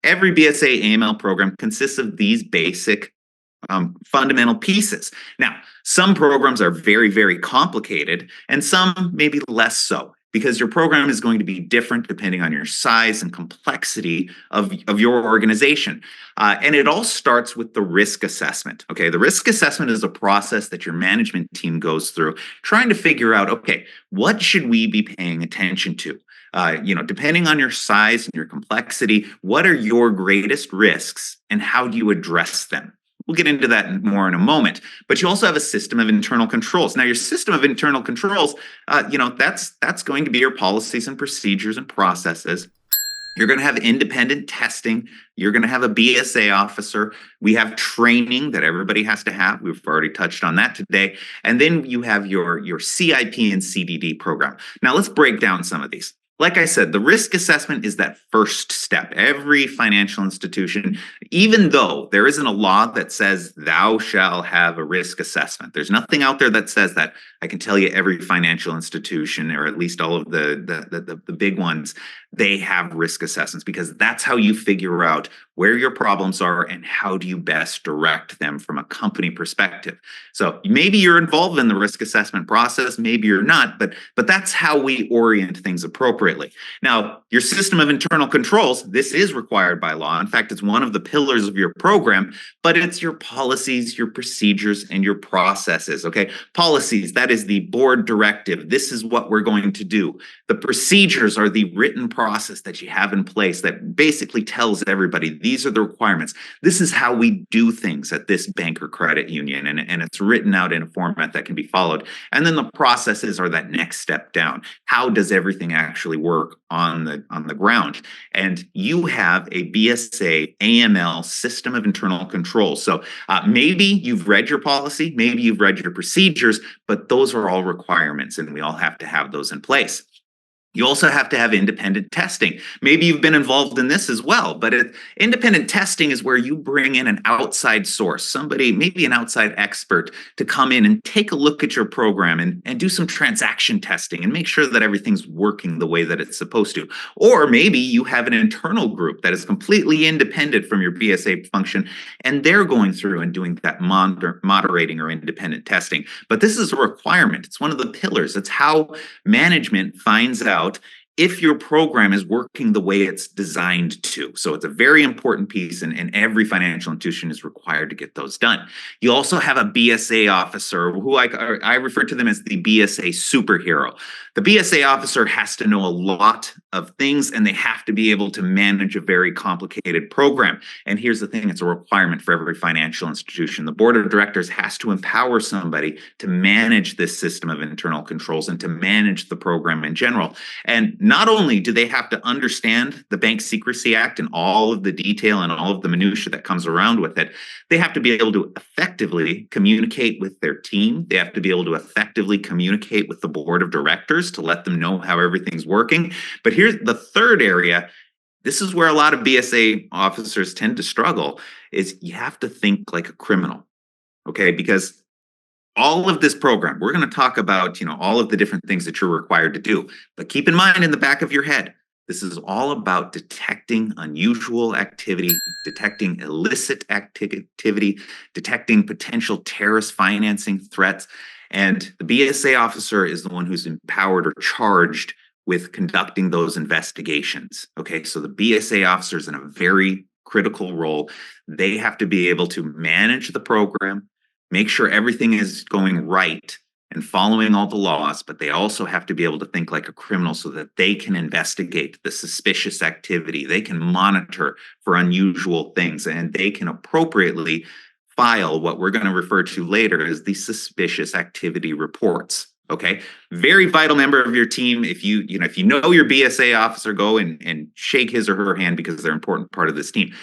every BSA AML program consists of these basic fundamental pieces. Now, some programs are very, very complicated, and some maybe less so, because your program is going to be different depending on your size and complexity of your organization. And it all starts with the risk assessment. Okay, the risk assessment is a process that your management team goes through, trying to figure out, okay, what should we be paying attention to? Depending on your size and your complexity, what are your greatest risks and how do you address them? We'll get into that more in a moment. But you also have a system of internal controls. Now, your system of internal controls, that's going to be your policies and procedures and processes. You're going to have independent testing. You're going to have a BSA officer. We have training that everybody has to have. We've already touched on that today. And then you have your CIP and CDD program. Now, let's break down some of these. Like I said, the risk assessment is that first step. Every financial institution, even though there isn't a law that says thou shall have a risk assessment, there's nothing out there that says that. I can tell you every financial institution, or at least all of the big ones, they have risk assessments, because that's how you figure out where your problems are and how do you best direct them from a company perspective. So maybe you're involved in the risk assessment process, maybe you're not, but that's how we orient things appropriately. Now, your system of internal controls, this is required by law. In fact, it's one of the pillars of your program, but it's your policies, your procedures, and your processes. Okay, policies, that is the board directive. This is what we're going to do. The procedures are the written process that you have in place that basically tells everybody these are the requirements. This is how we do things at this bank or credit union, and it's written out in a format that can be followed. And then the processes are that next step down. How does everything actually work on the ground? And you have a BSA AML system of internal controls. So maybe you've read your policy, maybe you've read your procedures, but those are all requirements, and we all have to have those in place. You also have to have independent testing. Maybe you've been involved in this as well, but independent testing is where you bring in an outside source, somebody, maybe an outside expert, to come in and take a look at your program and do some transaction testing and make sure that everything's working the way that it's supposed to. Or maybe you have an internal group that is completely independent from your BSA function, and they're going through and doing that moderating or independent testing. But this is a requirement. It's one of the pillars. It's how management finds out if your program is working the way it's designed to. So it's a very important piece, and every financial institution is required to get those done. You also have a BSA officer, who I refer to them as the BSA superhero. The BSA officer has to know a lot of things, and they have to be able to manage a very complicated program. And here's the thing, it's a requirement for every financial institution. The board of directors has to empower somebody to manage this system of internal controls and to manage the program in general. And not only do they have to understand the Bank Secrecy Act and all of the detail and all of the minutia that comes around with it, they have to be able to effectively communicate with their team. They have to be able to effectively communicate with the board of directors to let them know how everything's working. But here's the third area. This is where a lot of BSA officers tend to struggle, is you have to think like a criminal, okay? Because all of this program, we're going to talk about, all of the different things that you're required to do. But keep in mind, in the back of your head, this is all about detecting unusual activity, detecting illicit activity, detecting potential terrorist financing threats. And the BSA officer is the one who's empowered or charged with conducting those investigations. Okay, so the BSA officer is in a very critical role. They have to be able to manage the program, make sure everything is going right and following all the laws, but they also have to be able to think like a criminal so that they can investigate the suspicious activity. They can monitor for unusual things, and they can appropriately file what we're going to refer to later as the suspicious activity reports. Okay, very vital member of your team. If you know your BSA officer, go and shake his or her hand, because they're an important part of this team.